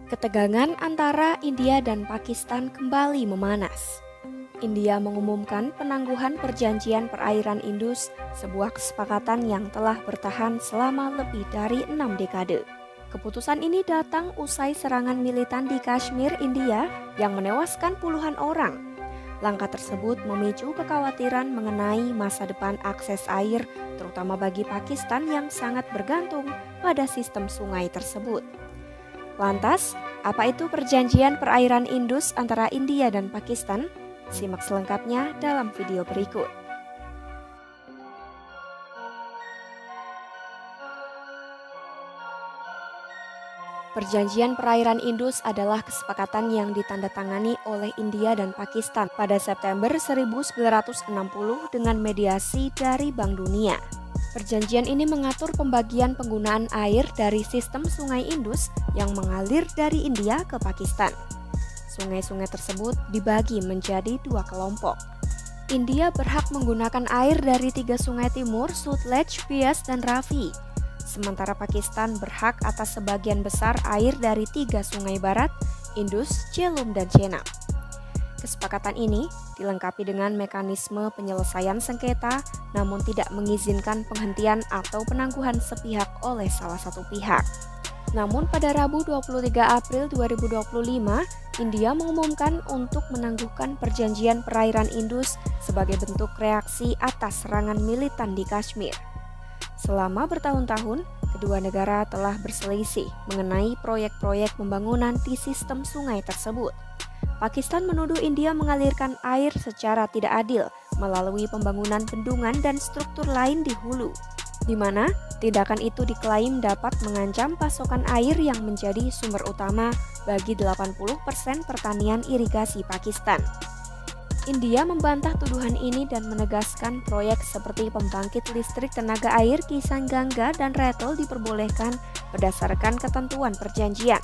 Ketegangan antara India dan Pakistan kembali memanas. India mengumumkan penangguhan perjanjian perairan Indus, sebuah kesepakatan yang telah bertahan selama lebih dari 6 dekade. Keputusan ini datang usai serangan militan di Kashmir, India yang menewaskan puluhan orang. Langkah tersebut memicu kekhawatiran mengenai masa depan akses air, terutama bagi Pakistan yang sangat bergantung pada sistem sungai tersebut. Lantas, apa itu perjanjian perairan Indus antara India dan Pakistan? Simak selengkapnya dalam video berikut. Perjanjian perairan Indus adalah kesepakatan yang ditandatangani oleh India dan Pakistan pada September 1960 dengan mediasi dari Bank Dunia. Perjanjian ini mengatur pembagian penggunaan air dari sistem sungai Indus yang mengalir dari India ke Pakistan. Sungai-sungai tersebut dibagi menjadi dua kelompok. India berhak menggunakan air dari 3 sungai timur, Sutlej, Bias, dan Ravi. Sementara Pakistan berhak atas sebagian besar air dari 3 sungai barat, Indus, Jhelum, dan Chenab. Kesepakatan ini dilengkapi dengan mekanisme penyelesaian sengketa, namun tidak mengizinkan penghentian atau penangguhan sepihak oleh salah satu pihak. Namun pada Rabu 23 April 2025, India mengumumkan untuk menangguhkan perjanjian perairan Indus sebagai bentuk reaksi atas serangan militan di Kashmir. Selama bertahun-tahun, kedua negara telah berselisih mengenai proyek-proyek pembangunan di sistem sungai tersebut. Pakistan menuduh India mengalirkan air secara tidak adil melalui pembangunan bendungan dan struktur lain di hulu, di mana tindakan itu diklaim dapat mengancam pasokan air yang menjadi sumber utama bagi 80% pertanian irigasi Pakistan. India membantah tuduhan ini dan menegaskan proyek seperti pembangkit listrik tenaga air Kisan Ganga dan Ratel diperbolehkan berdasarkan ketentuan perjanjian.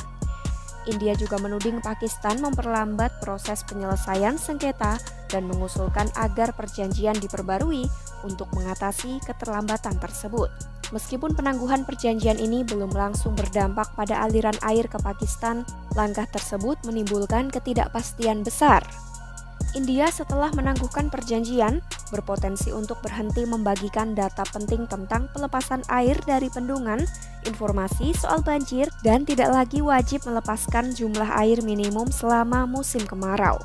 India juga menuding Pakistan memperlambat proses penyelesaian sengketa dan mengusulkan agar perjanjian diperbarui untuk mengatasi keterlambatan tersebut. Meskipun penangguhan perjanjian ini belum langsung berdampak pada aliran air ke Pakistan, langkah tersebut menimbulkan ketidakpastian besar. India setelah menangguhkan perjanjian berpotensi untuk berhenti membagikan data penting tentang pelepasan air dari bendungan, informasi soal banjir, dan tidak lagi wajib melepaskan jumlah air minimum selama musim kemarau.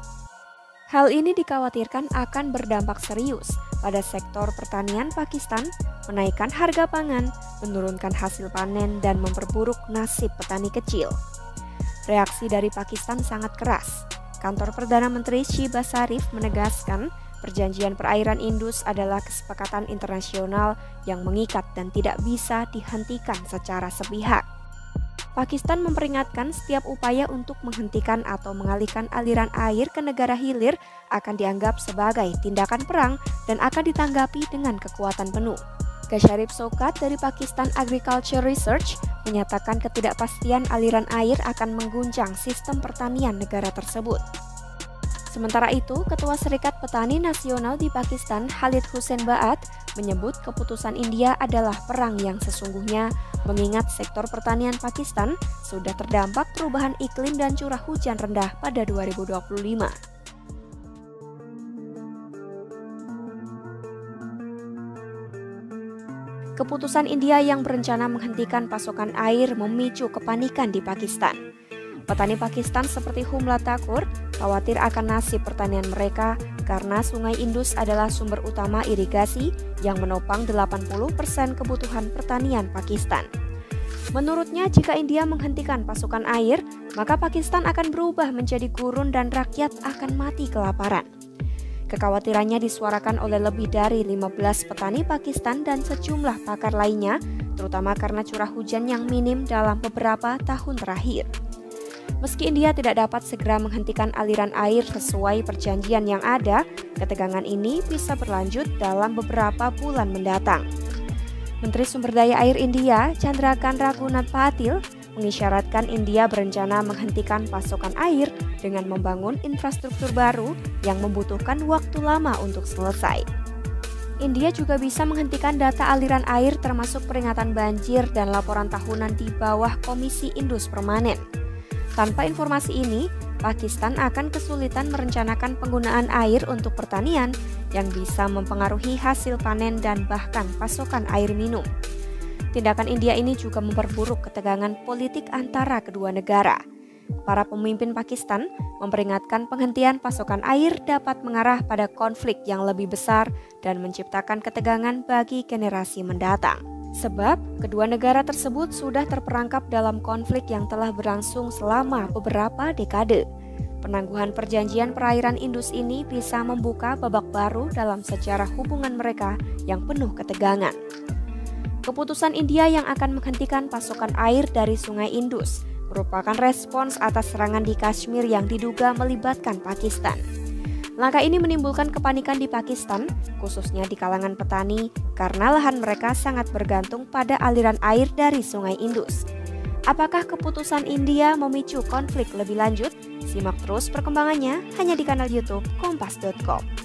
Hal ini dikhawatirkan akan berdampak serius pada sektor pertanian Pakistan, menaikkan harga pangan, menurunkan hasil panen, dan memperburuk nasib petani kecil. Reaksi dari Pakistan sangat keras. Kantor Perdana Menteri Shehbaz Sharif menegaskan perjanjian perairan Indus adalah kesepakatan internasional yang mengikat dan tidak bisa dihentikan secara sepihak. Pakistan memperingatkan setiap upaya untuk menghentikan atau mengalihkan aliran air ke negara hilir akan dianggap sebagai tindakan perang dan akan ditanggapi dengan kekuatan penuh. Gasharif Shaukat dari Pakistan Agriculture Research menyatakan ketidakpastian aliran air akan mengguncang sistem pertanian negara tersebut. Sementara itu, Ketua Serikat Petani Nasional di Pakistan, Khalid Hussain Ba'at, menyebut keputusan India adalah perang yang sesungguhnya, mengingat sektor pertanian Pakistan sudah terdampak perubahan iklim dan curah hujan rendah pada 2025. Keputusan India yang berencana menghentikan pasokan air memicu kepanikan di Pakistan. Petani Pakistan seperti Humla Thakur khawatir akan nasib pertanian mereka karena Sungai Indus adalah sumber utama irigasi yang menopang 80% kebutuhan pertanian Pakistan. Menurutnya, jika India menghentikan pasokan air, maka Pakistan akan berubah menjadi gurun dan rakyat akan mati kelaparan. Kekhawatirannya disuarakan oleh lebih dari 15 petani Pakistan dan sejumlah pakar lainnya, terutama karena curah hujan yang minim dalam beberapa tahun terakhir. Meski India tidak dapat segera menghentikan aliran air sesuai perjanjian yang ada, ketegangan ini bisa berlanjut dalam beberapa bulan mendatang. Menteri Sumber Daya Air India, Chandrakan Raghunath Patil, mengisyaratkan India berencana menghentikan pasokan air dengan membangun infrastruktur baru yang membutuhkan waktu lama untuk selesai. India juga bisa menghentikan data aliran air termasuk peringatan banjir dan laporan tahunan di bawah Komisi Indus Permanen. Tanpa informasi ini, Pakistan akan kesulitan merencanakan penggunaan air untuk pertanian yang bisa mempengaruhi hasil panen dan bahkan pasokan air minum. Tindakan India ini juga memperburuk ketegangan politik antara kedua negara. Para pemimpin Pakistan memperingatkan penghentian pasokan air dapat mengarah pada konflik yang lebih besar dan menciptakan ketegangan bagi generasi mendatang. Sebab, kedua negara tersebut sudah terperangkap dalam konflik yang telah berlangsung selama beberapa dekade. Penangguhan perjanjian perairan Indus ini bisa membuka babak baru dalam sejarah hubungan mereka yang penuh ketegangan. Keputusan India yang akan menghentikan pasokan air dari Sungai Indus merupakan respons atas serangan di Kashmir yang diduga melibatkan Pakistan. Langkah ini menimbulkan kepanikan di Pakistan, khususnya di kalangan petani, karena lahan mereka sangat bergantung pada aliran air dari Sungai Indus. Apakah keputusan India memicu konflik lebih lanjut? Simak terus perkembangannya hanya di kanal YouTube Kompas.com.